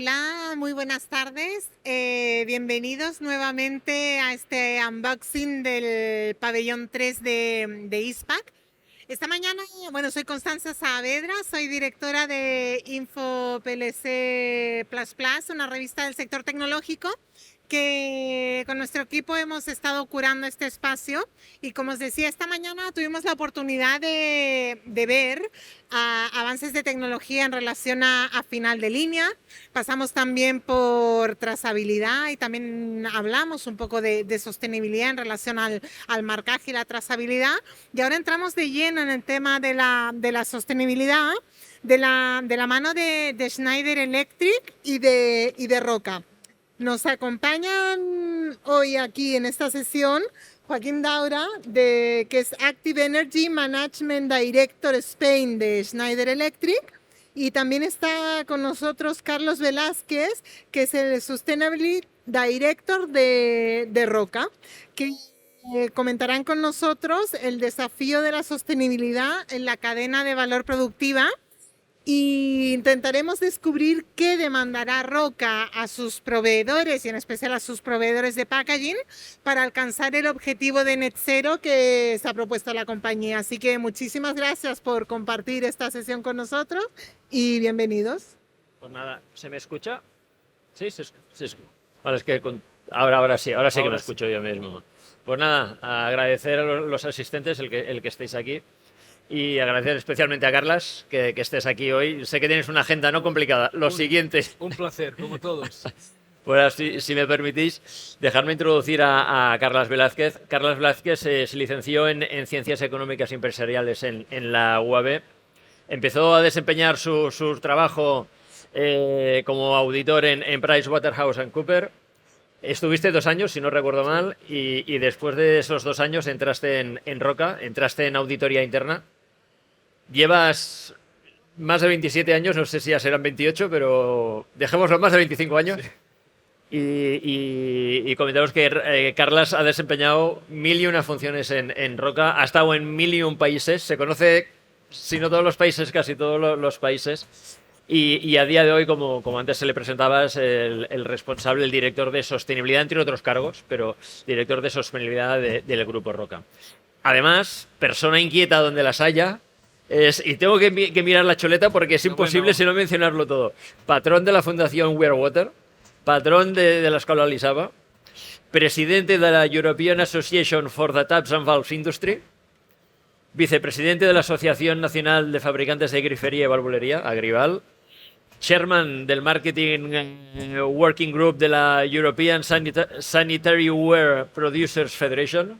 Hola, muy buenas tardes. Bienvenidos nuevamente a este unboxing del pabellón 3 de ISPAC. Esta mañana, bueno, soy Constanza Saavedra, soy directora de Info PLC++, una revista del sector tecnológico, que con nuestro equipo hemos estado curando este espacio y, como os decía, esta mañana tuvimos la oportunidad de ver avances de tecnología en relación a final de línea. Pasamos también por trazabilidad y también hablamos un poco de sostenibilidad en relación al marcaje y la trazabilidad. Y ahora entramos de lleno en el tema de la sostenibilidad de la mano de Schneider Electric y de Roca. Nos acompañan hoy aquí en esta sesión Joaquín Daura, que es Active Energy Management Director Spain de Schneider Electric, y también está con nosotros Carlos Velázquez, que es el Sustainability Director de Roca, que comentarán con nosotros el desafío de la sostenibilidad en la cadena de valor productiva. Y intentaremos descubrir qué demandará Roca a sus proveedores y en especial a sus proveedores de packaging para alcanzar el objetivo de net zero que se ha propuesto la compañía. Así que muchísimas gracias por compartir esta sesión con nosotros y bienvenidos. Pues nada, ¿se me escucha? Sí, se escucha. Vale, es que ahora sí que me escucho yo mismo. Pues nada, agradecer a los asistentes el que estéis aquí. Y agradecer especialmente a Carlas que estés aquí hoy. Sé que tienes una agenda no complicada. Lo siguiente. Un placer, como todos. Pues si me permitís, dejarme introducir a Carlas Velázquez. Carlas Velázquez se licenció en Ciencias Económicas y Empresariales en la UAB. Empezó a desempeñar su trabajo como auditor en PricewaterhouseCoopers. Estuviste 2 años, si no recuerdo mal, y después de esos 2 años entraste en Roca, entraste en auditoría interna. Llevas más de 27 años, no sé si ya serán 28, pero dejémoslo más de 25 años. Sí. Y comentamos que Carlas ha desempeñado 1001 funciones en Roca, ha estado en 1001 países, se conoce, si no todos los países, casi todos los países. Y a día de hoy, como antes se le presentaba, es el responsable, el director de sostenibilidad, entre otros cargos, pero director de sostenibilidad del Grupo Roca. Además, persona inquieta donde las haya, y tengo que mirar la choleta porque es imposible si no mencionarlo todo. Patrón de la Fundación We Are Water, patrón de la Escuela Lisaba, presidente de la European Association for the Taps and Valves Industry, vicepresidente de la Asociación Nacional de Fabricantes de Grifería y Valvulería, Agrival, chairman del Marketing Working Group de la European Sanitary Ware Producers Federation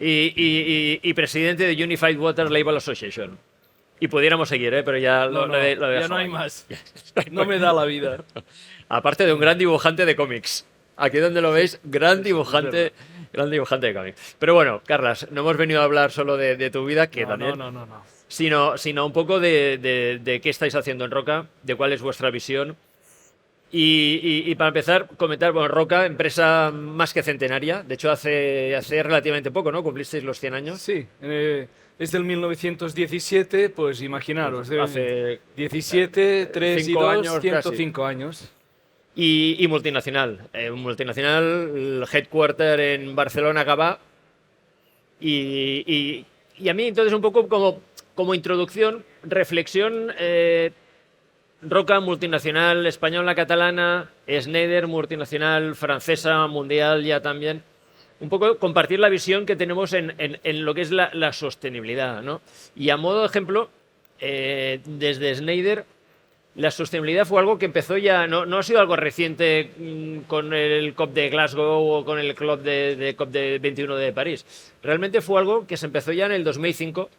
y presidente de Unified Water Label Association. Y pudiéramos seguir, pero ya lo dejo. Ya no hay más. No me da la vida. Aparte de un gran dibujante de cómics. Aquí donde lo veis, gran dibujante de cómics. Pero bueno, Carlas, no hemos venido a hablar solo de tu vida, que también. No. Sino un poco de qué estáis haciendo en Roca, de cuál es vuestra visión. Y para empezar, comentar, bueno, Roca, empresa más que centenaria. De hecho, hace relativamente poco, ¿no? Cumplisteis los 100 años. Sí, es del 1917, pues imaginaros. Hace 17, 3 y 2, años, 105 casi. años. Y multinacional. Multinacional, el headquarter en Barcelona, Gavà. Y a mí, entonces, un poco como introducción, reflexión, Roca, multinacional española, catalana, Schneider, multinacional francesa, mundial ya también. Un poco compartir la visión que tenemos en lo que es la sostenibilidad, ¿no? Y a modo de ejemplo, desde Schneider, la sostenibilidad fue algo que empezó ya, no ha sido algo reciente con el COP de Glasgow o con el COP de 21 de París. Realmente fue algo que se empezó ya en el 2005,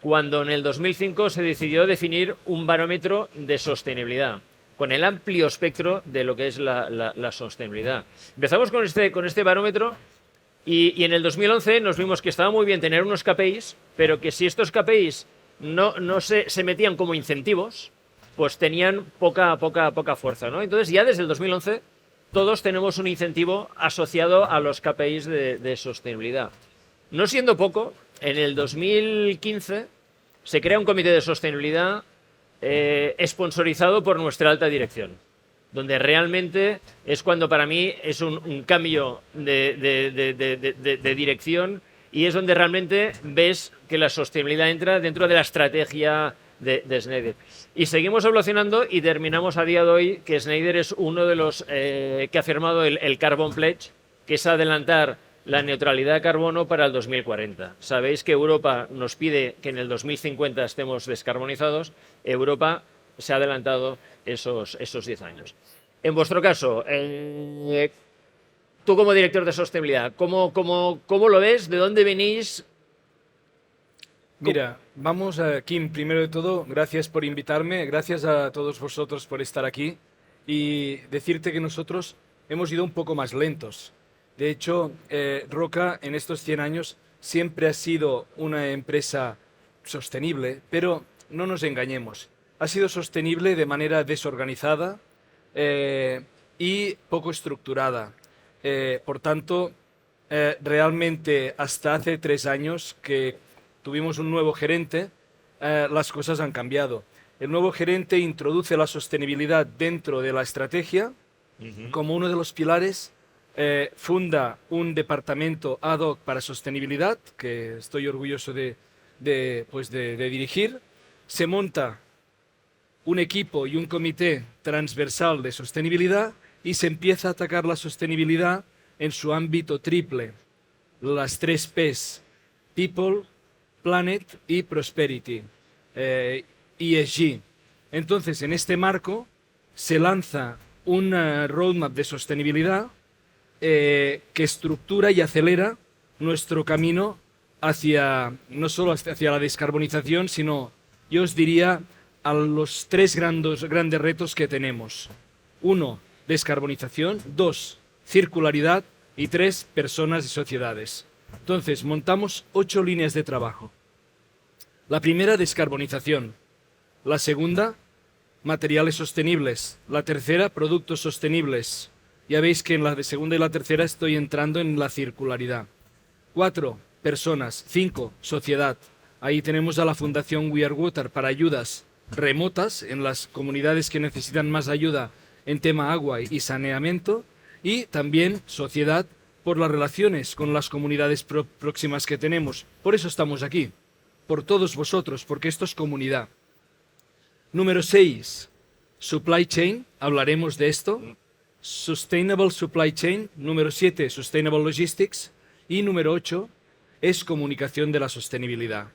cuando en el 2005 se decidió definir un barómetro de sostenibilidad, con el amplio espectro de lo que es la sostenibilidad. Empezamos con este barómetro y en el 2011 nos vimos que estaba muy bien tener unos KPIs, pero que si estos KPIs no se metían como incentivos, pues tenían poca fuerza, ¿no? Entonces ya desde el 2011 todos tenemos un incentivo asociado a los KPIs de sostenibilidad. No siendo poco, en el 2015 se crea un comité de sostenibilidad sponsorizado por nuestra alta dirección. donde realmente es cuando para mí es un cambio de dirección y es donde realmente ves que la sostenibilidad entra dentro de la estrategia de Schneider. Y seguimos evolucionando y terminamos a día de hoy que Schneider es uno de los que ha firmado el Carbon Pledge, que es adelantar la neutralidad de carbono para el 2040. Sabéis que Europa nos pide que en el 2050 estemos descarbonizados. Europa se ha adelantado esos 10 años. En vuestro caso, tú como director de sostenibilidad, ¿cómo lo ves? ¿De dónde venís? Mira, vamos a Kim, primero de todo, gracias por invitarme, gracias a todos vosotros por estar aquí y decirte que nosotros hemos ido un poco más lentos. De hecho, Roca en estos 100 años siempre ha sido una empresa sostenible, pero no nos engañemos. Ha sido sostenible de manera desorganizada y poco estructurada. Por tanto, realmente hasta hace 3 años que tuvimos un nuevo gerente, las cosas han cambiado. El nuevo gerente introduce la sostenibilidad dentro de la estrategia como uno de los pilares. Funda un departamento ad hoc para sostenibilidad, que estoy orgulloso de dirigir. Se monta un equipo y un comité transversal de sostenibilidad y se empieza a atacar la sostenibilidad en su ámbito triple. Las 3 Ps, People, Planet y Prosperity, ESG. Entonces, en este marco se lanza una roadmap de sostenibilidad que estructura y acelera nuestro camino hacia, no solo hacia la descarbonización, sino, yo os diría, a los 3 grandes retos que tenemos. 1, descarbonización. 2, circularidad. Y 3, personas y sociedades. Entonces, montamos 8 líneas de trabajo. La primera, descarbonización. La segunda, materiales sostenibles. La tercera, productos sostenibles. Ya veis que en la segunda y la tercera estoy entrando en la circularidad. 4, personas. 5, sociedad. Ahí tenemos a la Fundación We Are Water para ayudas remotas en las comunidades que necesitan más ayuda en tema agua y saneamiento. Y también sociedad por las relaciones con las comunidades próximas que tenemos. Por eso estamos aquí. Por todos vosotros, porque esto es comunidad. Número 6, supply chain. Hablaremos de esto. Sustainable Supply Chain. Número 7, Sustainable Logistics. Y número 8 es comunicación de la sostenibilidad.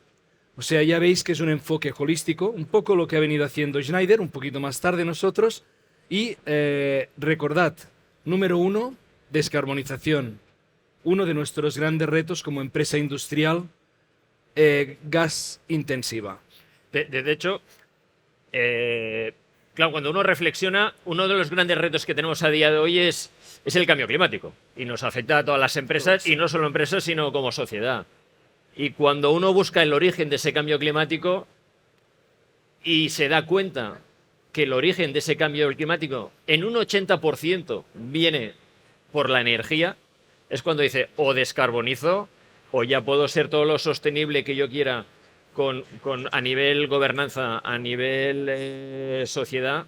O sea, ya veis que es un enfoque holístico, un poco lo que ha venido haciendo Schneider, un poquito más tarde nosotros. Y recordad, número 1, descarbonización. Uno de nuestros grandes retos como empresa industrial, gas intensiva. De hecho, claro, cuando uno reflexiona, uno de los grandes retos que tenemos a día de hoy es el cambio climático y nos afecta a todas las empresas y no solo empresas, sino como sociedad. Y cuando uno busca el origen de ese cambio climático y se da cuenta que el origen de ese cambio climático en un 80% viene por la energía, es cuando dice o descarbonizo o ya puedo ser todo lo sostenible que yo quiera a nivel gobernanza, a nivel sociedad,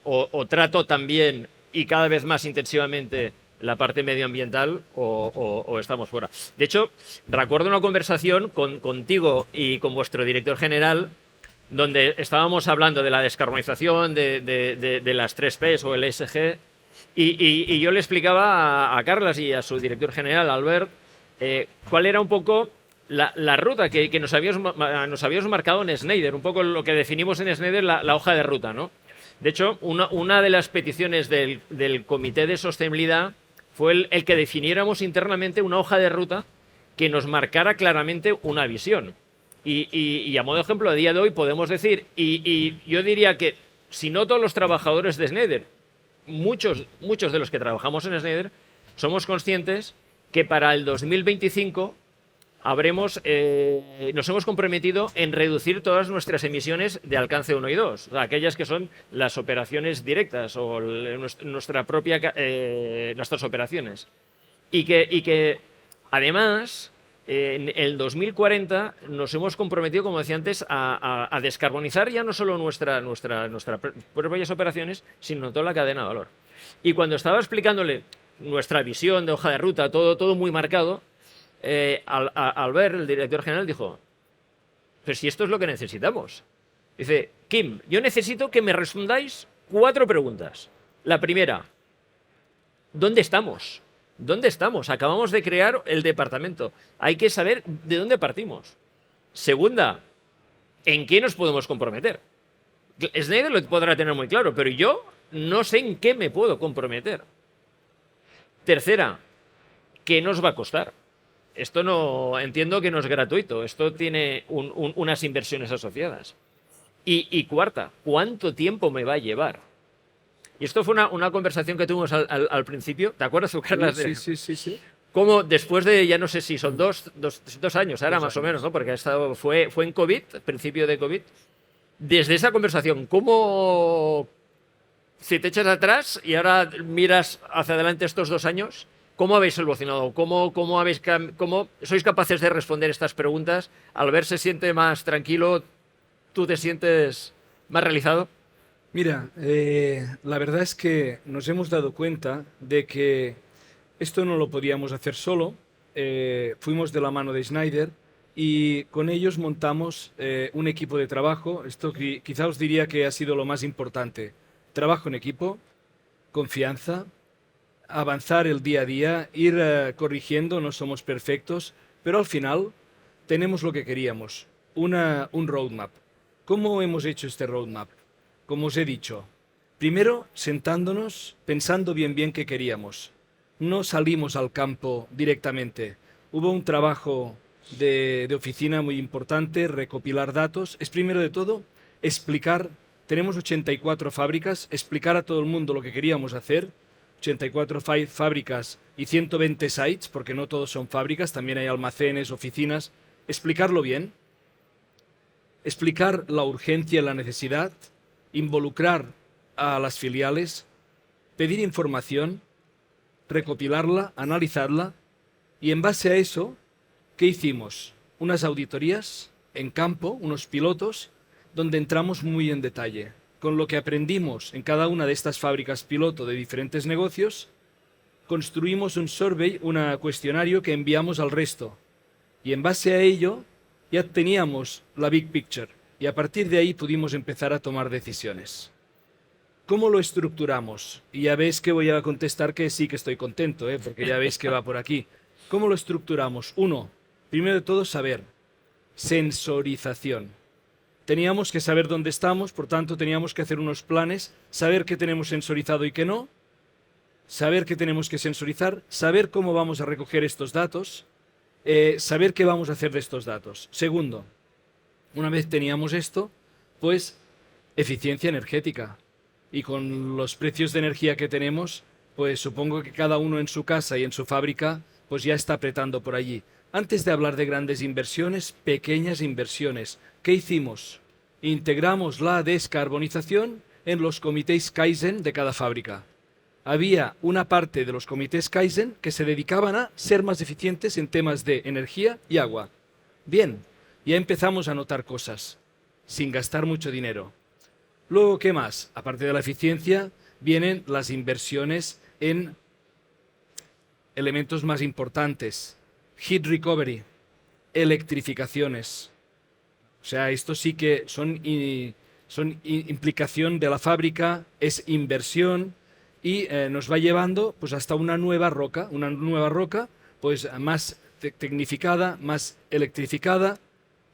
o trato también y cada vez más intensivamente la parte medioambiental o estamos fuera. De hecho, recuerdo una conversación contigo y con vuestro director general donde estábamos hablando de la descarbonización, de las 3 Ps o el ESG, y yo le explicaba a Carlas y a su director general, Albert, cuál era un poco la ruta que nos habíamos marcado en Schneider, un poco lo que definimos en Schneider, la hoja de ruta, ¿no? De hecho, una de las peticiones del Comité de Sostenibilidad fue el que definiéramos internamente una hoja de ruta que nos marcara claramente una visión. Y a modo de ejemplo, a día de hoy podemos decir, y yo diría que si no todos los trabajadores de Schneider, muchos de los que trabajamos en Schneider, somos conscientes que para el 2025 nos hemos comprometido en reducir todas nuestras emisiones de alcance 1 y 2, o sea, aquellas que son las operaciones directas o nuestras operaciones. Y que además En el 2040 nos hemos comprometido, como decía antes, a descarbonizar ya no solo nuestras propias operaciones, sino toda la cadena de valor. Y cuando estaba explicándole nuestra visión de hoja de ruta, todo muy marcado, Albert, el director general, dijo, pero si esto es lo que necesitamos. Dice, Kim, yo necesito que me respondáis 4 preguntas. La primera, ¿dónde estamos? ¿Dónde estamos? Acabamos de crear el departamento. Hay que saber de dónde partimos. Segunda, ¿en qué nos podemos comprometer? Schneider lo podrá tener muy claro, pero yo no sé en qué me puedo comprometer. Tercera, ¿qué nos va a costar? Esto no entiendo que no es gratuito. Esto tiene unas inversiones asociadas. Y cuarta, ¿cuánto tiempo me va a llevar? Y esto fue una conversación que tuvimos al principio. ¿Te acuerdas, Carlas? Sí. Como después de, ya no sé si son dos años, ahora más o menos, ¿no? Porque fue en COVID, principio de COVID. Desde esa conversación, ¿cómo, si te echas atrás y ahora miras hacia adelante estos 2 años, cómo habéis evolucionado? ¿Cómo sois capaces de responder estas preguntas? Albert se siente más tranquilo, ¿tú te sientes más realizado? Mira, la verdad es que nos hemos dado cuenta de que esto no lo podíamos hacer solo. Fuimos de la mano de Schneider y con ellos montamos un equipo de trabajo. Esto quizá os diría que ha sido lo más importante. Trabajo en equipo, confianza, avanzar el día a día, ir corrigiendo, no somos perfectos, pero al final tenemos lo que queríamos, un roadmap. ¿Cómo hemos hecho este roadmap? Como os he dicho, primero sentándonos, pensando bien qué queríamos. No salimos al campo directamente. Hubo un trabajo de oficina muy importante, recopilar datos. Es primero de todo explicar, tenemos 84 fábricas, explicar a todo el mundo lo que queríamos hacer. 84 fábricas y 120 sites, porque no todos son fábricas, también hay almacenes, oficinas. Explicarlo bien, explicar la urgencia y la necesidad, involucrar a las filiales, pedir información, recopilarla, analizarla y en base a eso, ¿qué hicimos? Unas auditorías en campo, unos pilotos, donde entramos muy en detalle. Con lo que aprendimos en cada una de estas fábricas piloto de diferentes negocios, construimos un survey, un cuestionario que enviamos al resto. Y en base a ello ya teníamos la big picture. Y a partir de ahí pudimos empezar a tomar decisiones. ¿Cómo lo estructuramos? Y ya veis que voy a contestar que sí que estoy contento, porque ya veis que va por aquí. ¿Cómo lo estructuramos? 1. Primero de todo, saber. Sensorización. Teníamos que saber dónde estamos, por tanto teníamos que hacer unos planes, saber qué tenemos sensorizado y qué no, saber qué tenemos que sensorizar, saber cómo vamos a recoger estos datos, saber qué vamos a hacer de estos datos. Segundo, una vez teníamos esto, pues eficiencia energética. Y con los precios de energía que tenemos, pues supongo que cada uno en su casa y en su fábrica, pues ya está apretando por allí. Antes de hablar de grandes inversiones, pequeñas inversiones. ¿Qué hicimos? Integramos la descarbonización en los comités Kaizen de cada fábrica. Había una parte de los comités Kaizen que se dedicaban a ser más eficientes en temas de energía y agua. Bien, ya empezamos a notar cosas, sin gastar mucho dinero. Luego, ¿qué más? Aparte de la eficiencia, vienen las inversiones en elementos más importantes. Heat recovery, electrificaciones. O sea, esto sí que son implicación de la fábrica, es inversión y nos va llevando pues hasta una nueva roca pues más tecnificada, más electrificada.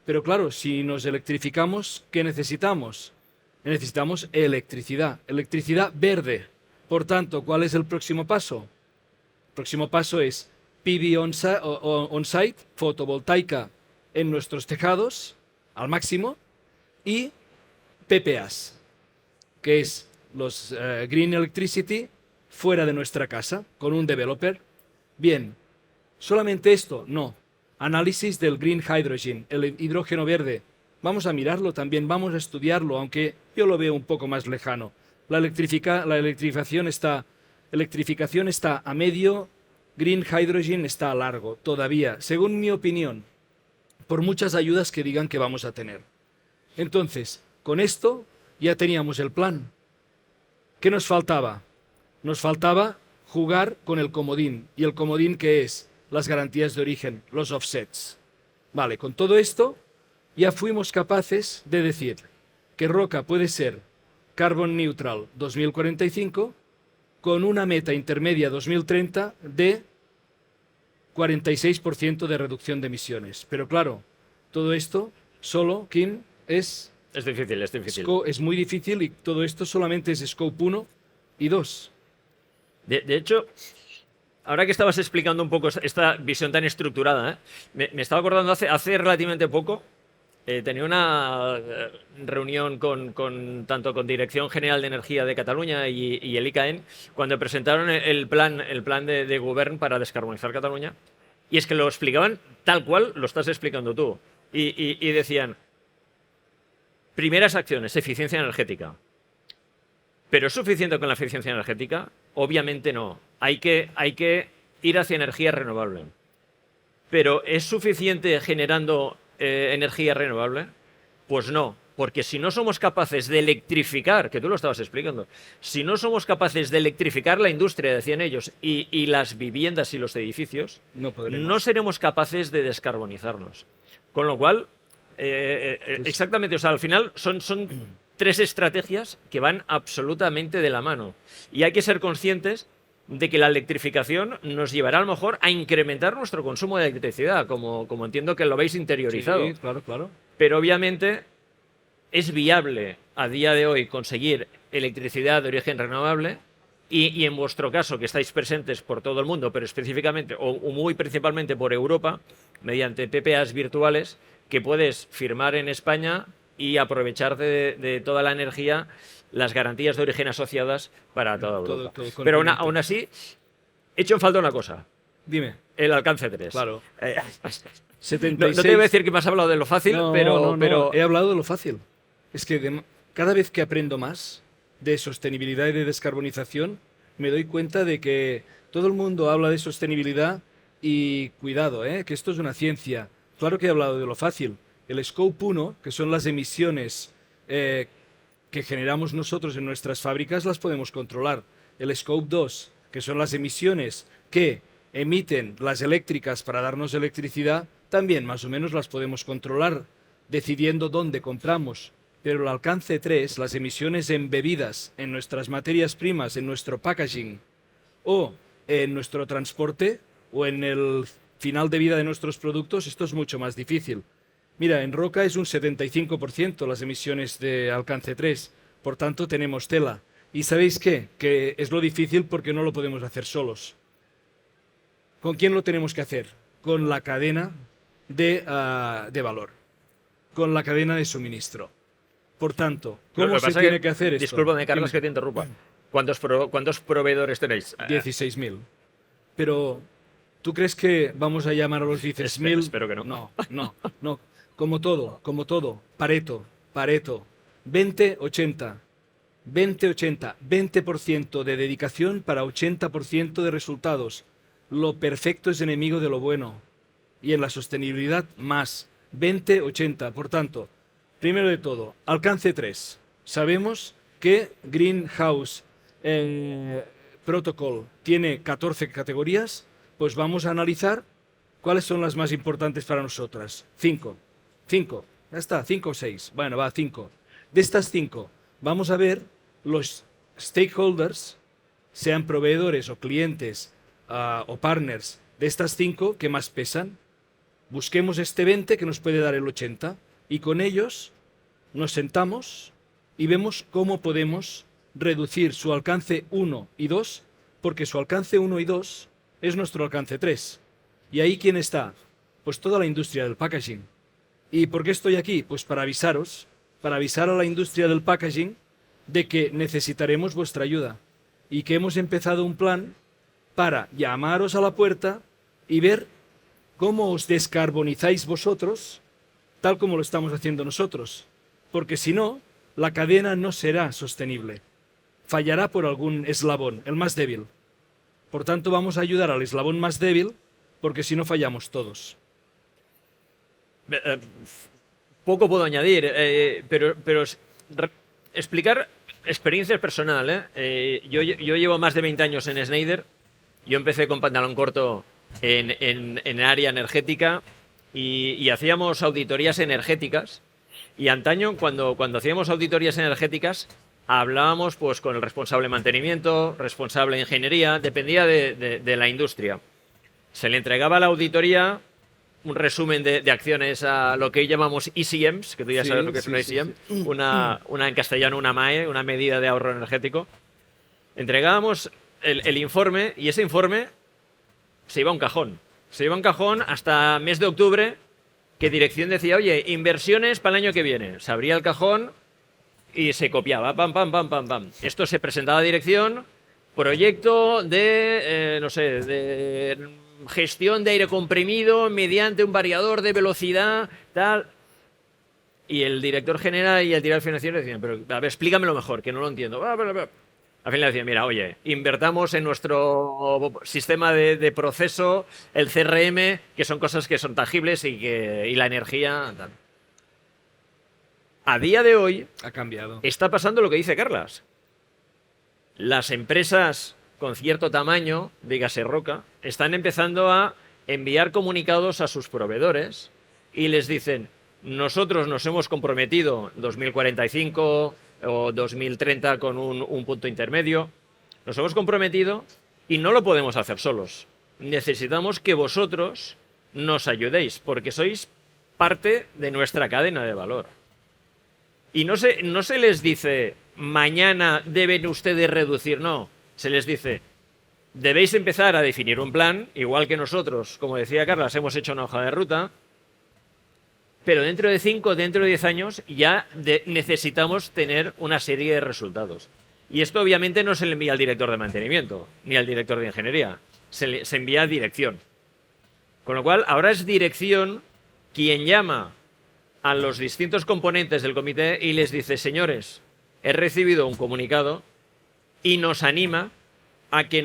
Pero claro, si nos electrificamos, ¿qué necesitamos? Necesitamos electricidad verde. Por tanto, ¿cuál es el próximo paso? El próximo paso es PV on-site, fotovoltaica en nuestros tejados al máximo y PPAs, que es los Green Electricity fuera de nuestra casa con un developer. Bien, ¿solamente esto? No. Análisis del Green Hydrogen, el hidrógeno verde. Vamos a mirarlo también, vamos a estudiarlo, aunque yo lo veo un poco más lejano. La electrificación está a medio Green Hydrogen está a largo, todavía, según mi opinión, por muchas ayudas que digan que vamos a tener. Entonces, con esto ya teníamos el plan. ¿Qué nos faltaba? Nos faltaba jugar con el comodín. ¿Y el comodín qué es? Las garantías de origen, los offsets. Vale, con todo esto ya fuimos capaces de decir que Roca puede ser carbon neutral 2045 con una meta intermedia 2030 de 46% de reducción de emisiones. Pero claro, todo esto solo, Kim, es difícil, es difícil. Es muy difícil y todo esto solamente es Scope 1 y 2. De hecho, ahora que estabas explicando un poco esta visión tan estructurada, me estaba acordando hace relativamente poco, tenía una reunión tanto con Dirección General de Energía de Cataluña y el ICAEN, cuando presentaron el plan de Govern para descarbonizar Cataluña, y es que lo explicaban tal cual lo estás explicando tú. Y decían, primeras acciones, eficiencia energética. ¿Pero es suficiente con la eficiencia energética? Obviamente no. Hay que ir hacia energía renovable. ¿Pero es suficiente generando energía renovable? Pues no, porque si no somos capaces de electrificar, que tú lo estabas explicando, si no somos capaces de electrificar la industria, decían ellos, y las viviendas y los edificios, no seremos capaces de descarbonizarnos. Con lo cual, exactamente, o sea, al final son tres estrategias que van absolutamente de la mano. Y hay que ser conscientes de que la electrificación nos llevará a lo mejor a incrementar nuestro consumo de electricidad, como entiendo que lo habéis interiorizado. Sí, claro, claro. Pero obviamente es viable a día de hoy conseguir electricidad de origen renovable y en vuestro caso, que estáis presentes por todo el mundo, pero específicamente o muy principalmente por Europa, mediante PPAs virtuales que puedes firmar en España y aprovechar de toda la energía, las garantías de origen asociadas para toda Europa. Pero aún así, he hecho en falta una cosa. Dime. El alcance 3. Claro. 76... no te voy a decir que me has hablado de lo fácil, pero... He hablado de lo fácil. Es que cada vez que aprendo más de sostenibilidad y de descarbonización, me doy cuenta de que todo el mundo habla de sostenibilidad y cuidado, que esto es una ciencia. Claro que he hablado de lo fácil. El Scope 1, que son las emisiones que generamos nosotros en nuestras fábricas, las podemos controlar. El Scope 2, que son las emisiones que emiten las eléctricas para darnos electricidad, también más o menos las podemos controlar, decidiendo dónde compramos. Pero el alcance 3, las emisiones embebidas en nuestras materias primas, en nuestro packaging o en nuestro transporte o en el final de vida de nuestros productos, esto es mucho más difícil. Mira, en Roca es un 75% las emisiones de alcance 3, por tanto tenemos tela. ¿Y sabéis qué? Que es lo difícil porque no lo podemos hacer solos. ¿Con quién lo tenemos que hacer? Con la cadena de valor, con la cadena de suministro. Por tanto, ¿cómo se tiene que hacer esto? Discúlpame, Carlos, que te interrumpa. ¿Cuántos proveedores tenéis? 16.000. Pero, ¿tú crees que vamos a llamar a los 16.000? Espero que no. No. Como todo. Pareto. 20-80. 20-80. 20% de dedicación para 80% de resultados. Lo perfecto es enemigo de lo bueno. Y en la sostenibilidad, más. 20-80. Por tanto, primero de todo, alcance 3. Sabemos que Greenhouse Protocol tiene 14 categorías, pues vamos a analizar cuáles son las más importantes para nosotras. 5. Ya está, 5 o 6. Bueno, va, 5. De estas 5, vamos a ver los stakeholders, sean proveedores o clientes o partners, de estas 5 que más pesan. Busquemos este 20 que nos puede dar el 80 y con ellos nos sentamos y vemos cómo podemos reducir su alcance 1 y 2, porque su alcance 1 y 2 es nuestro alcance 3. ¿Y ahí quién está? Pues toda la industria del packaging. ¿Y por qué estoy aquí? Pues para avisaros, para avisar a la industria del packaging de que necesitaremos vuestra ayuda y que hemos empezado un plan para llamaros a la puerta y ver cómo os descarbonizáis vosotros, tal como lo estamos haciendo nosotros. Porque si no, la cadena no será sostenible. Fallará por algún eslabón, el más débil. Por tanto, vamos a ayudar al eslabón más débil, porque si no fallamos todos. Poco puedo añadir, explicar experiencias personales. Yo llevo más de 20 años en Schneider. Yo empecé con pantalón corto en el área energética y hacíamos auditorías energéticas. Y antaño, cuando hacíamos auditorías energéticas, hablábamos pues con el responsable de mantenimiento, responsable de ingeniería, dependía de la industria. Se le entregaba a la auditoría un resumen de acciones a lo que hoy llamamos ECMs, que tú ya sabes lo que es una ECM, una en castellano, una MAE, una medida de ahorro energético. Entregábamos el informe y ese informe se iba a un cajón. Se iba a un cajón hasta mes de octubre, que dirección decía, oye, inversiones para el año que viene. Se abría el cajón y se copiaba, pam, pam, pam, pam, pam. Esto se presentaba a dirección, proyecto de, no sé, de gestión de aire comprimido mediante un variador de velocidad, tal. Y el director general y el director financiero decían, pero a ver, explícamelo mejor, que no lo entiendo. Al final decían, mira, oye, invertamos en nuestro sistema de proceso, el CRM, que son cosas que son tangibles y la energía, tal. A día de hoy Ha cambiado. está pasando lo que dice Carlas. Las empresas con cierto tamaño, dígase Roca, están empezando a enviar comunicados a sus proveedores y les dicen, nosotros nos hemos comprometido 2045 o 2030 con un punto intermedio, nos hemos comprometido y no lo podemos hacer solos. Necesitamos que vosotros nos ayudéis porque sois parte de nuestra cadena de valor. Y no se les dice, mañana deben ustedes reducir, no. Se les dice, debéis empezar a definir un plan, igual que nosotros, como decía Carlas, hemos hecho una hoja de ruta, pero dentro de 5, dentro de 10 años ya necesitamos tener una serie de resultados. Y esto obviamente no se le envía al director de mantenimiento, ni al director de ingeniería, se envía a dirección. Con lo cual, ahora es dirección quien llama a los distintos componentes del comité y les dice, señores, he recibido un comunicado y nos anima a que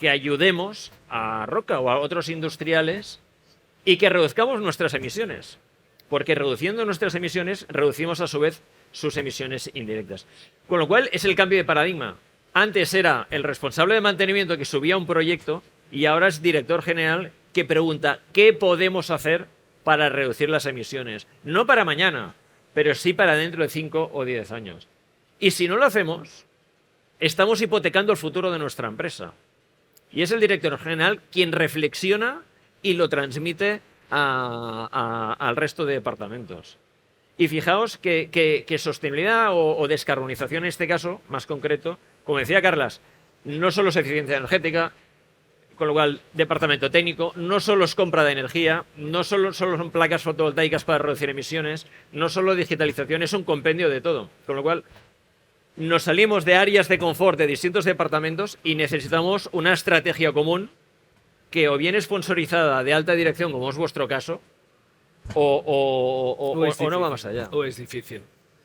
ayudemos a Roca o a otros industriales y que reduzcamos nuestras emisiones. Porque reduciendo nuestras emisiones, reducimos a su vez sus emisiones indirectas. Con lo cual es el cambio de paradigma. Antes era el responsable de mantenimiento que subía un proyecto y ahora es director general que pregunta ¿qué podemos hacer para reducir las emisiones? No para mañana, pero sí para dentro de 5 o 10 años. Y si no lo hacemos, estamos hipotecando el futuro de nuestra empresa. Y es el director general quien reflexiona y lo transmite al resto de departamentos. Y fijaos que sostenibilidad o descarbonización en este caso, más concreto, como decía Carlas, no solo es eficiencia energética, con lo cual, departamento técnico, no solo es compra de energía, no solo son placas fotovoltaicas para reducir emisiones, no solo digitalización, es un compendio de todo. Con lo cual, nos salimos de áreas de confort de distintos departamentos y necesitamos una estrategia común que o bien sponsorizada de alta dirección, como es vuestro caso, o no va más allá. O es difícil.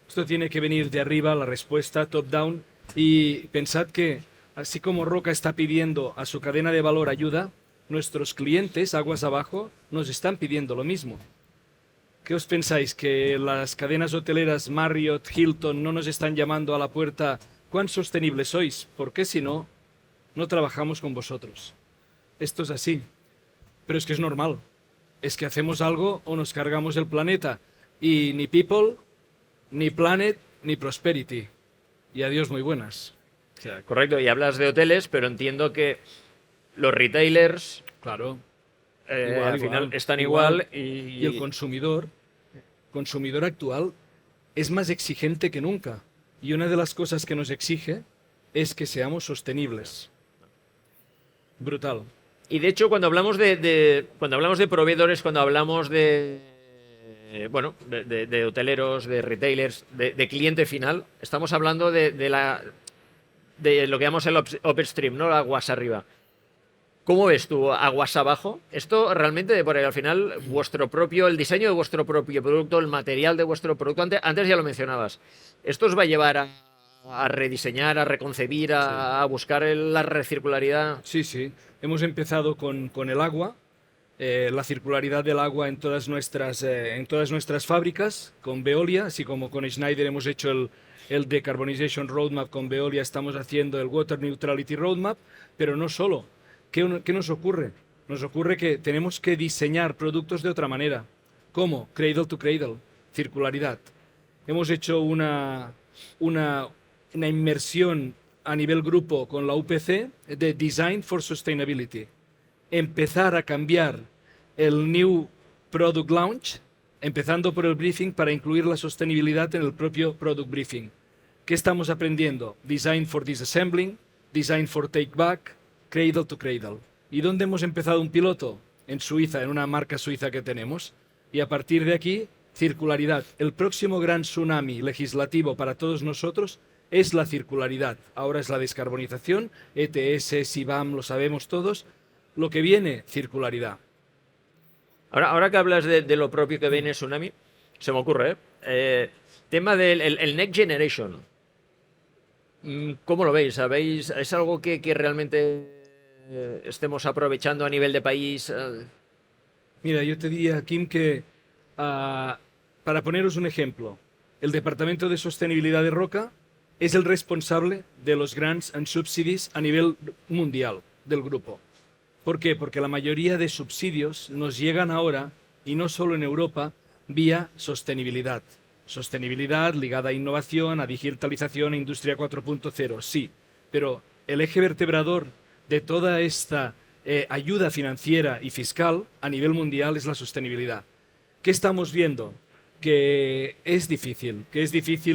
Esto tiene que venir de arriba, la respuesta top-down. Y pensad que, así como Roca está pidiendo a su cadena de valor ayuda, nuestros clientes, aguas abajo, nos están pidiendo lo mismo. ¿Qué os pensáis? ¿Que las cadenas hoteleras Marriott, Hilton no nos están llamando a la puerta? ¿Cuán sostenibles sois? Porque si no, no trabajamos con vosotros. Esto es así. Pero es que es normal. Es que hacemos algo o nos cargamos el planeta. Y ni people, ni planet, ni prosperity. Y adiós muy buenas. O sea, correcto, y hablas de hoteles, pero entiendo que los retailers Claro. al final están igual. Y el consumidor actual es más exigente que nunca. Y una de las cosas que nos exige es que seamos sostenibles. Brutal. Y de hecho, cuando hablamos cuando hablamos de proveedores, cuando hablamos de hoteleros, de retailers, de cliente final, estamos hablando de lo que llamamos el upstream, ¿no? Aguas arriba. ¿Cómo ves tú aguas abajo? Esto realmente, porque al final, el diseño de vuestro propio producto, el material de vuestro producto, antes ya lo mencionabas, ¿esto os va a llevar a a rediseñar, a reconcebir, a buscar la recircularidad. Sí, sí. Hemos empezado con el agua, la circularidad del agua en todas nuestras fábricas, con Veolia, así como con Schneider hemos hecho el Decarbonization Roadmap, con Veolia estamos haciendo el Water Neutrality Roadmap, pero no solo. ¿Qué nos ocurre? Nos ocurre que tenemos que diseñar productos de otra manera. ¿Cómo? Cradle to cradle, circularidad. Hemos hecho una inmersión a nivel grupo con la UPC de Design for Sustainability. Empezar a cambiar el New Product Launch, empezando por el briefing para incluir la sostenibilidad en el propio Product Briefing. ¿Qué estamos aprendiendo? Design for Disassembling, Design for Take Back, Cradle to Cradle. ¿Y dónde hemos empezado un piloto? En Suiza, en una marca suiza que tenemos. Y a partir de aquí, circularidad. El próximo gran tsunami legislativo para todos nosotros es la circularidad. Ahora es la descarbonización, ETS, CBAM, lo sabemos todos. Lo que viene, circularidad. Ahora que hablas de lo propio que viene Tsunami, se me ocurre, tema del el Next Generation. ¿Cómo lo veis? ¿Sabéis? ¿Es algo que realmente estemos aprovechando a nivel de país? Mira, yo te diría, Kim, que para poneros un ejemplo, el Departamento de Sostenibilidad de Roca es el responsable de los grants and subsidies a nivel mundial del grupo. ¿Por qué? Porque la mayoría de subsidios nos llegan ahora, y no solo en Europa, vía sostenibilidad. Sostenibilidad ligada a innovación, a digitalización, a industria 4.0, sí. Pero el eje vertebrador de toda esta ayuda financiera y fiscal a nivel mundial es la sostenibilidad. ¿Qué estamos viendo? Que es difícil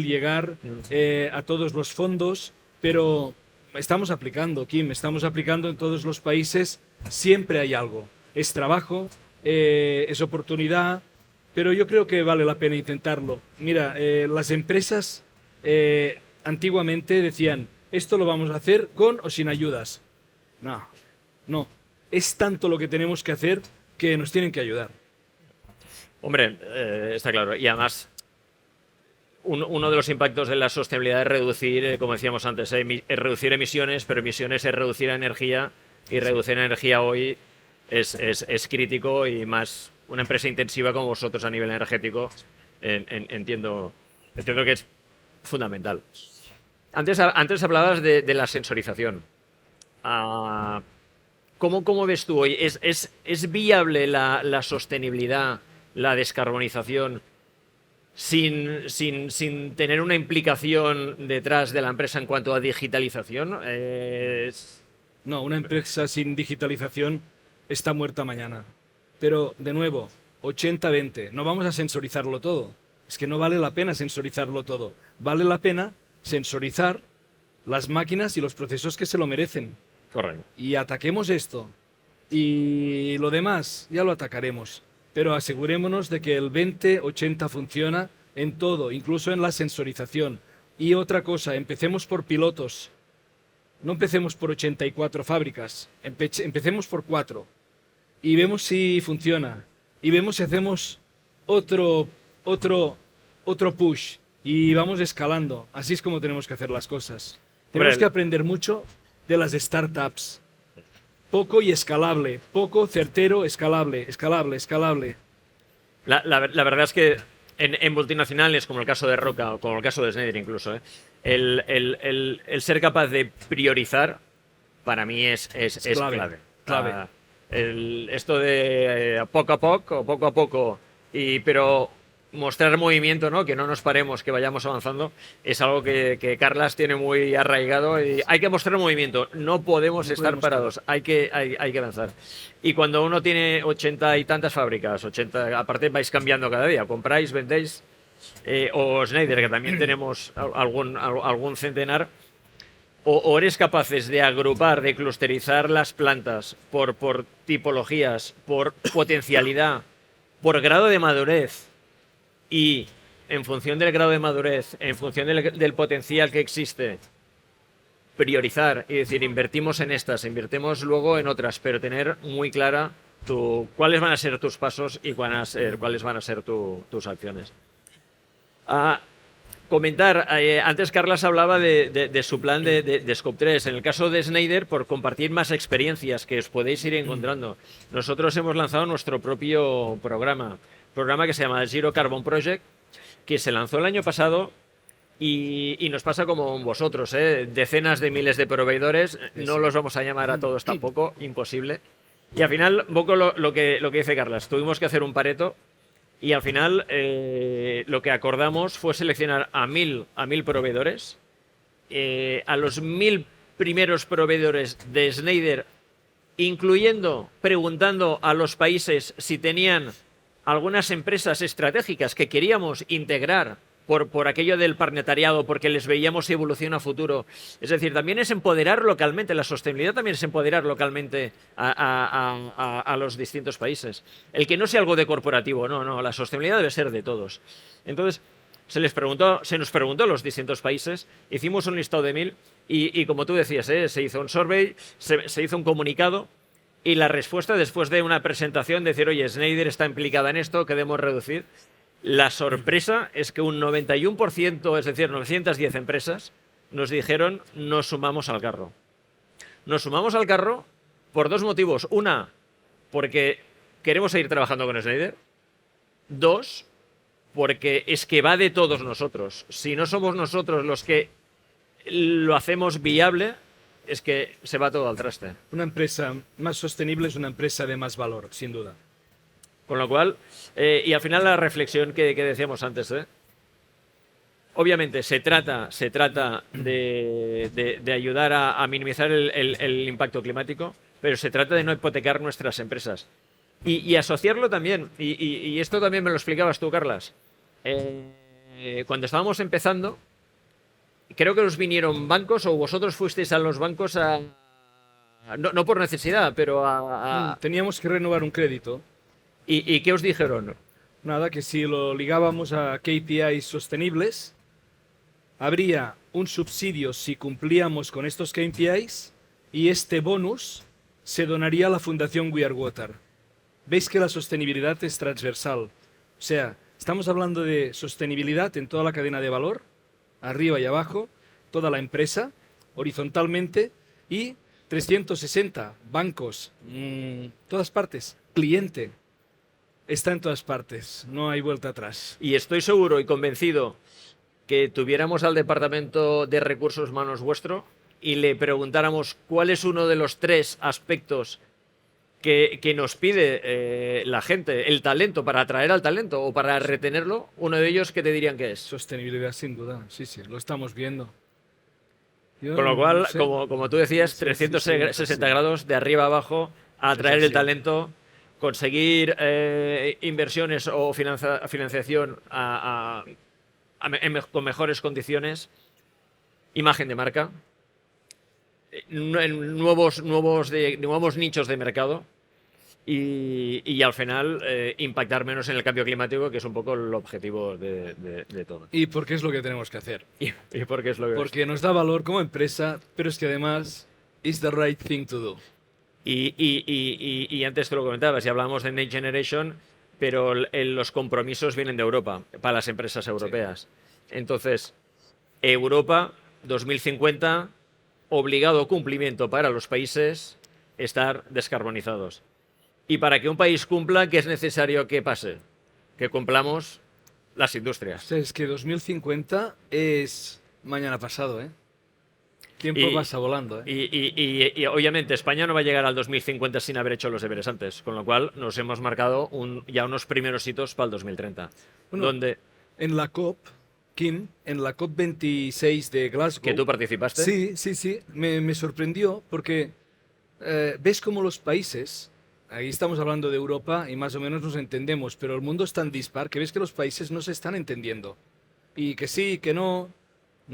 llegar a todos los fondos, pero estamos aplicando, Kim, estamos aplicando en todos los países. Siempre hay algo. Es trabajo, es oportunidad, pero yo creo que vale la pena intentarlo. Mira, las empresas antiguamente decían, esto lo vamos a hacer con o sin ayudas. No. Es tanto lo que tenemos que hacer que nos tienen que ayudar. Hombre, está claro. Y además, uno de los impactos de la sostenibilidad es reducir, como decíamos antes, es reducir emisiones, pero emisiones es reducir energía, y reducir energía hoy es crítico, y más una empresa intensiva como vosotros a nivel energético, entiendo que es fundamental. Antes hablabas de la sensorización. ¿Cómo ves tú hoy? ¿Es viable la sostenibilidad, la descarbonización, sin tener una implicación detrás de la empresa en cuanto a digitalización? No, una empresa sin digitalización está muerta mañana. Pero, de nuevo, 80-20. No vamos a sensorizarlo todo. Es que no vale la pena sensorizarlo todo. Vale la pena sensorizar las máquinas y los procesos que se lo merecen. Correcto. Y ataquemos esto. Y lo demás ya lo atacaremos. Pero asegurémonos de que el 20-80 funciona en todo, incluso en la sensorización. Y otra cosa, empecemos por pilotos. No empecemos por 84 fábricas, empecemos por 4 y vemos si funciona y vemos si hacemos otro push y vamos escalando. Así es como tenemos que hacer las cosas. Tenemos que aprender mucho de las startups. Poco y escalable, poco, certero, escalable. La verdad es que en multinacionales, como el caso de Roca o como el caso de Schneider incluso, el ser capaz de priorizar, para mí es clave. Esto de poco a poco, pero mostrar movimiento, ¿no? Que no nos paremos, que vayamos avanzando, es algo que Carlas tiene muy arraigado, y hay que mostrar movimiento, no podemos estar parados, hay que avanzar. Y cuando uno tiene 80 y tantas fábricas, aparte vais cambiando cada día, compráis, vendéis, o Schneider, que también tenemos algún centenar, o eres capaces de agrupar, de clusterizar las plantas por tipologías, por potencialidad, por grado de madurez, y en función del grado de madurez, en función del potencial que existe, priorizar y decir, invertimos en estas, invertimos luego en otras, pero tener muy clara cuáles van a ser tus pasos y cuáles van a ser tus acciones. comentar, antes Carlas hablaba de su plan de Scope 3. En el caso de Schneider, por compartir más experiencias que os podéis ir encontrando, nosotros hemos lanzado nuestro propio programa que se llama Zero Carbon Project, que se lanzó el año pasado y nos pasa como vosotros, decenas de miles de proveedores, no los vamos a llamar a todos tampoco, imposible. Y al final, un poco lo que dice Carlas, tuvimos que hacer un Pareto. Y al final lo que acordamos fue seleccionar a 1.000 proveedores, a los 1.000 primeros proveedores de Schneider, preguntando a los países si tenían algunas empresas estratégicas que queríamos integrar por aquello del partneriado, porque les veíamos evolución a futuro. Es decir, también es empoderar localmente, la sostenibilidad también es empoderar localmente a los distintos países. El que no sea algo de corporativo, no, la sostenibilidad debe ser de todos. Entonces, se nos preguntó a los distintos países, hicimos un listado de 1.000 y como tú decías, se hizo un survey, se hizo un comunicado y la respuesta después de una presentación, decir, oye, Schneider está implicada en esto, queremos reducir. La sorpresa es que un 91%, es decir, 910 empresas, nos dijeron nos sumamos al carro. Nos sumamos al carro por dos motivos. Una, porque queremos seguir trabajando con Schneider. Dos, porque es que va de todos nosotros. Si no somos nosotros los que lo hacemos viable, es que se va todo al traste. Una empresa más sostenible es una empresa de más valor, sin duda. Con lo cual, y al final la reflexión que decíamos antes, obviamente se trata de ayudar a minimizar el impacto climático, pero se trata de no hipotecar nuestras empresas. Y asociarlo también, y esto también me lo explicabas tú, Carlas, cuando estábamos empezando, creo que os vinieron bancos o vosotros fuisteis a los bancos no por necesidad, pero Teníamos que renovar un crédito. ¿Y qué os dijeron? Nada, que si lo ligábamos a KPIs sostenibles, habría un subsidio si cumplíamos con estos KPIs y este bonus se donaría a la Fundación We Are Water. Veis que la sostenibilidad es transversal. O sea, estamos hablando de sostenibilidad en toda la cadena de valor, arriba y abajo, toda la empresa, horizontalmente, y 360 bancos, todas partes, cliente. Está en todas partes, no hay vuelta atrás. Y estoy seguro y convencido que tuviéramos al Departamento de Recursos Humanos vuestro y le preguntáramos cuál es uno de los 3 aspectos que nos pide la gente, el talento, para atraer al talento o para retenerlo, uno de ellos, ¿qué te dirían que es? Sostenibilidad, sin duda, sí, lo estamos viendo. Con lo cual, como tú decías, 360 grados de arriba a abajo, atraer el talento, conseguir inversiones o financiación con mejores condiciones, imagen de marca, nuevos nichos de mercado y al final impactar menos en el cambio climático, que es un poco el objetivo de todo. ¿Y por qué es lo que tenemos que hacer? ¿Y por qué es lo que Porque nos da valor como empresa, pero es que además it's the right thing to do. Y antes te lo comentabas, y hablábamos de Next Generation, pero los compromisos vienen de Europa, para las empresas europeas. Sí. Entonces, Europa 2050, obligado cumplimiento para los países, estar descarbonizados. Y para que un país cumpla, ¿qué es necesario que pase? Que cumplamos las industrias. O sea, es que 2050 es mañana pasado, ¿eh? Tiempo pasa volando, ¿eh? Y obviamente España no va a llegar al 2050 sin haber hecho los deberes antes, con lo cual nos hemos marcado ya unos primeros hitos para el 2030. Bueno, donde en la COP, Kim, en la COP 26 de Glasgow... ¿Que tú participaste? Sí, me sorprendió porque ves cómo los países, ahí estamos hablando de Europa y más o menos nos entendemos, pero el mundo es tan dispar que ves que los países no se están entendiendo. Y que sí, que no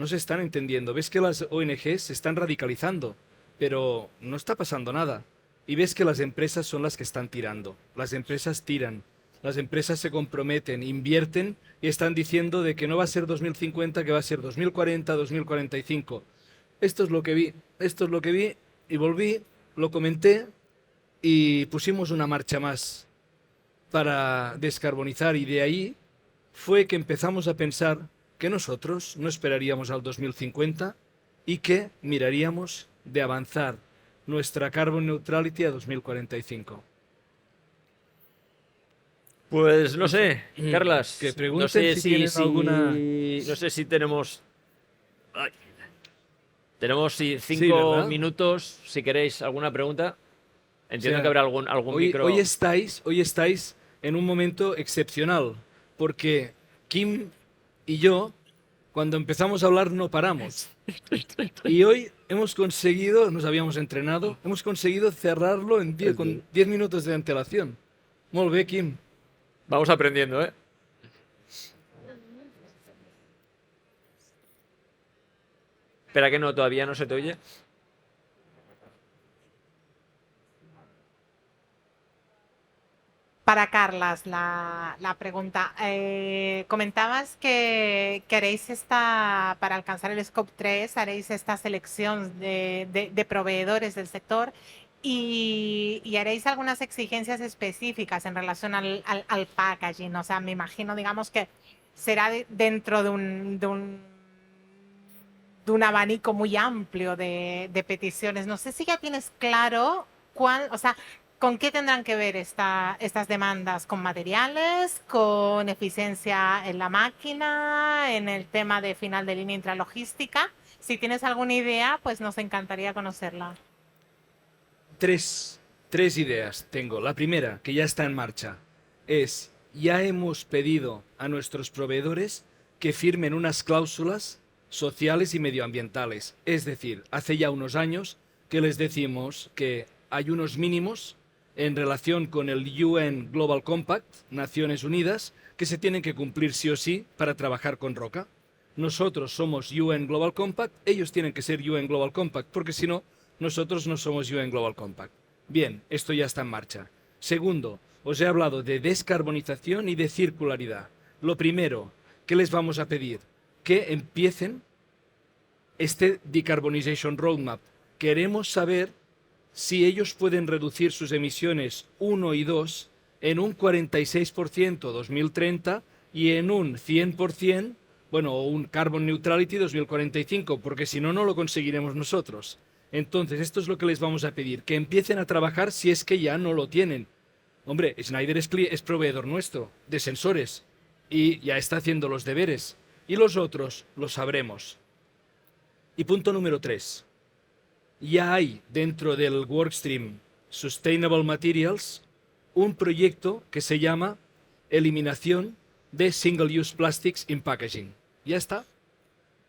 se están entendiendo. Ves que las ONGs se están radicalizando, pero no está pasando nada. Y ves que las empresas son las que están tirando. Las empresas tiran. Las empresas se comprometen, invierten y están diciendo de que no va a ser 2050, que va a ser 2040, 2045. Esto es lo que vi y volví, lo comenté y pusimos una marcha más para descarbonizar y de ahí fue que empezamos a pensar que nosotros no esperaríamos al 2050 y que miraríamos de avanzar nuestra carbon neutrality a 2045. Pues no sé, Carlas. Que pregunten no sé si tienen alguna... No sé si tenemos. Ay. Tenemos Sí, 5 ¿verdad? minutos. Si queréis alguna pregunta. Entiendo O sea, que habrá algún micro. Hoy estáis en un momento excepcional, porque Kim y yo, cuando empezamos a hablar, no paramos. Y hoy hemos conseguido, nos habíamos entrenado, hemos conseguido cerrarlo con 10 minutos de antelación. Molt bé, Kim. Vamos aprendiendo, ¿eh? Espera que no, todavía no se te oye. Para Carlas, la pregunta. Comentabas que haréis para alcanzar el Scope 3, haréis esta selección de proveedores del sector y haréis algunas exigencias específicas en relación al packaging. O sea, me imagino, digamos, que será dentro de un abanico muy amplio de peticiones. No sé si ya tienes claro o sea, ¿con qué tendrán que ver estas demandas? ¿Con materiales? ¿Con eficiencia en la máquina? ¿En el tema de final de línea intralogística? Si tienes alguna idea, pues nos encantaría conocerla. Tres ideas tengo. La primera, que ya está en marcha, es ya hemos pedido a nuestros proveedores que firmen unas cláusulas sociales y medioambientales. Es decir, hace ya unos años que les decimos que hay unos mínimos en relación con el UN Global Compact, Naciones Unidas, que se tienen que cumplir sí o sí para trabajar con roca. Nosotros somos UN Global Compact, ellos tienen que ser UN Global Compact, porque si no, nosotros no somos UN Global Compact. Bien, esto ya está en marcha. Segundo, os he hablado de descarbonización y de circularidad. Lo primero, ¿qué les vamos a pedir? Que empiecen este Decarbonization Roadmap. Queremos saber si ellos pueden reducir sus emisiones 1 y 2 en un 46% 2030 y en un 100%, bueno, un Carbon Neutrality 2045, porque si no, no lo conseguiremos nosotros. Entonces, esto es lo que les vamos a pedir, que empiecen a trabajar si es que ya no lo tienen. Hombre, Schneider es proveedor nuestro de sensores y ya está haciendo los deberes. Y los otros lo sabremos. Y punto número 3. Ya hay dentro del workstream Sustainable Materials un proyecto que se llama Eliminación de Single Use Plastics in Packaging. Ya está.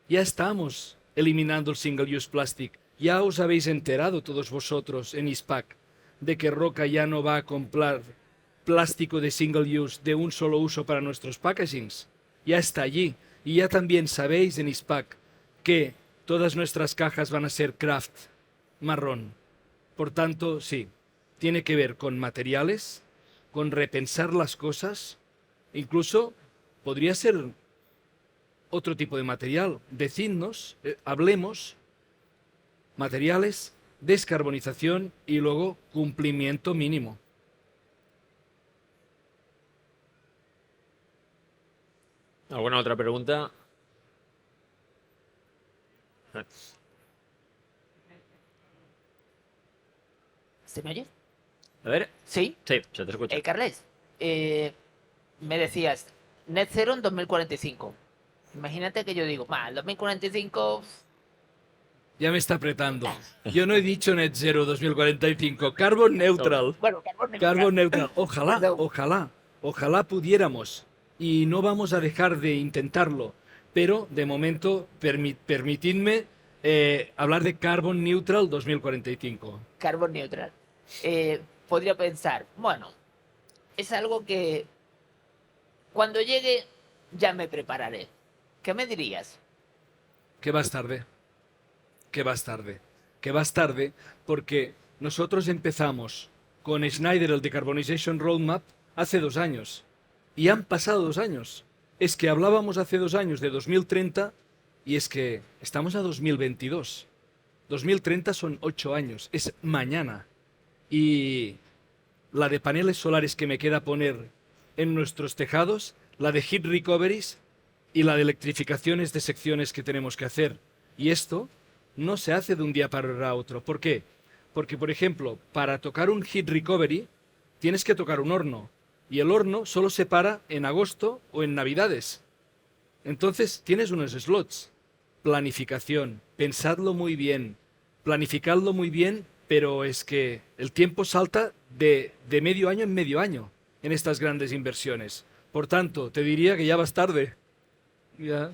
Ya estamos eliminando el Single Use Plastic. Ya os habéis enterado todos vosotros en ISPAC de que Roca ya no va a comprar plástico de single use de un solo uso para nuestros packagings. Ya está allí. Y ya también sabéis en ISPAC que todas nuestras cajas van a ser craft marrón. Por tanto, sí, tiene que ver con materiales, con repensar las cosas, incluso podría ser otro tipo de material. Decidnos, hablemos, materiales, descarbonización y luego cumplimiento mínimo. ¿Alguna otra pregunta? ¿Se me oye? A ver. Sí. Sí, se te escucha. Carles, me decías, net zero en 2045. Imagínate que yo digo, el 2045... Ya me está apretando. Yo no he dicho net zero 2045, carbon neutral. Bueno, Carbon neutral. Ojalá, Perdón. ojalá pudiéramos. Y no vamos a dejar de intentarlo. Pero, de momento, permitidme hablar de carbon neutral 2045. Carbon neutral. Podría pensar, bueno, es algo que cuando llegue ya me prepararé. ¿Qué me dirías? Que vas tarde. Que vas tarde. Que vas tarde porque nosotros empezamos con Schneider el Decarbonization Roadmap hace 2 años. Y han pasado 2 años. Es que hablábamos hace 2 años de 2030 y es que estamos a 2022. 2030 son 8 años. Es mañana. Y la de paneles solares que me queda poner en nuestros tejados, la de heat recoveries, y la de electrificaciones de secciones que tenemos que hacer. Y esto no se hace de un día para otro. ¿Por qué? Porque, por ejemplo, para tocar un heat recovery tienes que tocar un horno. Y el horno solo se para en agosto o en Navidades. Entonces tienes unos slots. Planificación. Pensadlo muy bien. Planificadlo muy bien, pero es que el tiempo salta de medio año en medio año en estas grandes inversiones. Por tanto, te diría que ya vas tarde. Ya.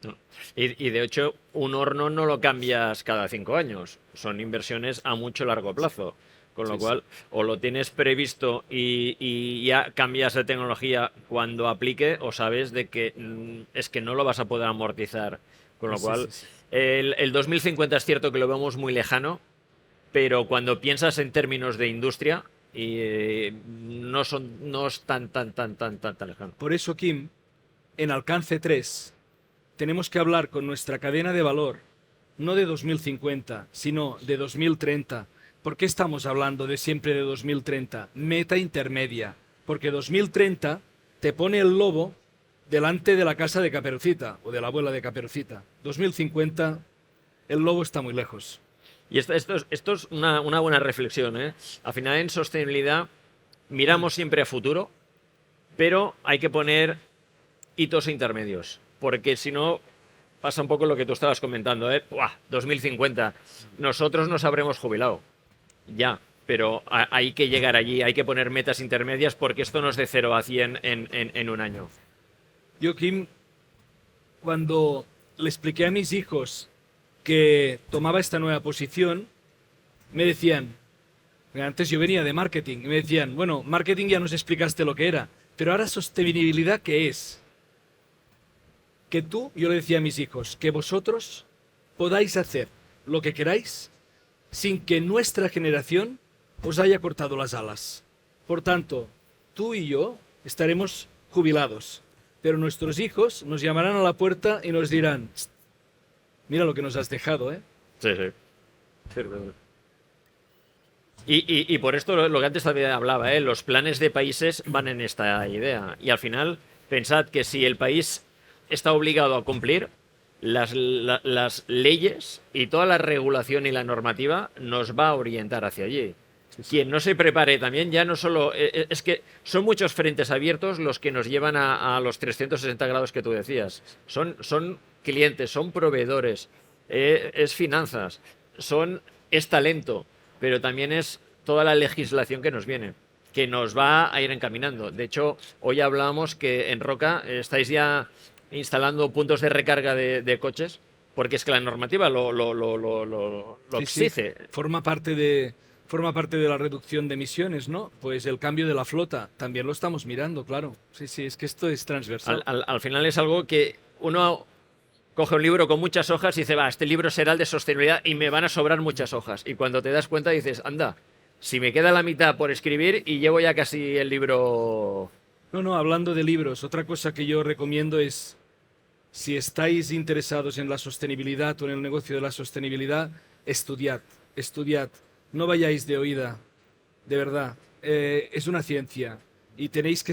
No. Y de hecho, un horno no lo cambias cada 5 años. Son inversiones a mucho largo plazo. Con lo Sí, cual, o lo tienes previsto y ya cambias de tecnología cuando aplique, o sabes de que es que no lo vas a poder amortizar. Con lo Sí, cual, sí, sí. el 2050 es cierto que lo vemos muy lejano, pero cuando piensas en términos de industria, no es tan lejano. Por eso, Kim, en Alcance 3 tenemos que hablar con nuestra cadena de valor, no de 2050, sino de 2030. ¿Por qué estamos hablando de siempre de 2030? Meta intermedia. Porque 2030 te pone el lobo delante de la casa de Caperucita o de la abuela de Caperucita. 2050, el lobo está muy lejos. Y esto es una buena reflexión, ¿eh? Al final, en sostenibilidad, miramos siempre a futuro, pero hay que poner hitos intermedios, porque si no pasa un poco lo que tú estabas comentando, ¿eh? ¡Buah! 2050, nosotros nos habremos jubilado, ya, pero hay que llegar allí, hay que poner metas intermedias porque esto no es de 0 a 100 en un año. Yo, Kim, cuando le expliqué a mis hijos que tomaba esta nueva posición, me decían, antes yo venía de marketing, y me decían, bueno, marketing ya nos explicaste lo que era, pero ahora sostenibilidad, ¿qué es? Que tú, yo le decía a mis hijos, que vosotros podáis hacer lo que queráis sin que nuestra generación os haya cortado las alas. Por tanto, tú y yo estaremos jubilados, pero nuestros hijos nos llamarán a la puerta y nos dirán, "Tst, mira lo que nos has dejado, ¿eh?". Sí, sí. Y por esto lo que antes también hablaba, ¿eh? Los planes de países van en esta idea. Y al final, pensad que si el país está obligado a cumplir, las leyes y toda la regulación y la normativa nos va a orientar hacia allí. Quien no se prepare también, ya no solo... es que son muchos frentes abiertos los que nos llevan a los 360 grados que tú decías. Son clientes, son proveedores, es finanzas, es talento, pero también es toda la legislación que nos viene, que nos va a ir encaminando. De hecho, hoy hablábamos que en Roca estáis ya instalando puntos de recarga de coches, porque es que la normativa lo Sí, exige. sí, forma parte de la reducción de emisiones, ¿no? Pues el cambio de la flota, también lo estamos mirando, claro. Sí, sí, es que esto es transversal. Al final es algo que uno coge un libro con muchas hojas y dice, va, este libro será el de sostenibilidad y me van a sobrar muchas hojas. Y cuando te das cuenta dices, anda, si me queda la mitad por escribir y llevo ya casi el libro... No, hablando de libros, otra cosa que yo recomiendo es, si estáis interesados en la sostenibilidad o en el negocio de la sostenibilidad, estudiad. No vayáis de oída, de verdad. Es una ciencia y tenemos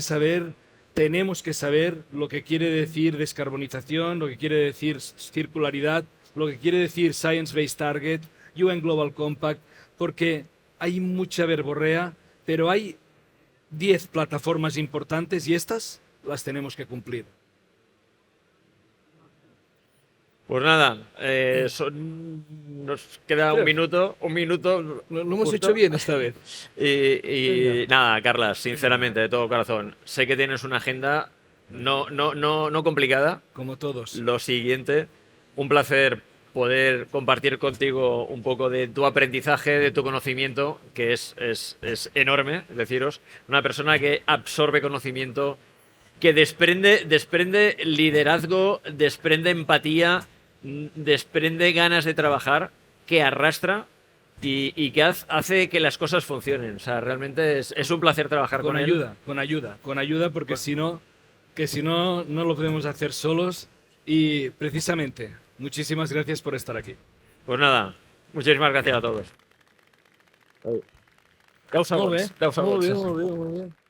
que saber lo que quiere decir descarbonización, lo que quiere decir circularidad, lo que quiere decir Science Based Target, UN Global Compact, porque hay mucha verborrea, pero hay 10 plataformas importantes y estas las tenemos que cumplir. Pues nada, nos queda un minuto. Lo hemos justo. hecho bien esta vez. Y nada, Carlas, sinceramente, de todo corazón, sé que tienes una agenda no complicada. Como todos. Lo siguiente, un placer poder compartir contigo un poco de tu aprendizaje, de tu conocimiento, que es enorme, deciros. Una persona que absorbe conocimiento, que desprende liderazgo, desprende empatía, desprende ganas de trabajar, que arrastra y que hace que las cosas funcionen. O sea, realmente es un placer trabajar con él. Con ayuda, porque si no no lo podemos hacer solos. Y precisamente, muchísimas gracias por estar aquí. Pues nada, muchísimas gracias a todos. Causa Molt bé, gols, causa molt gols. bé, molt bé, molt bé.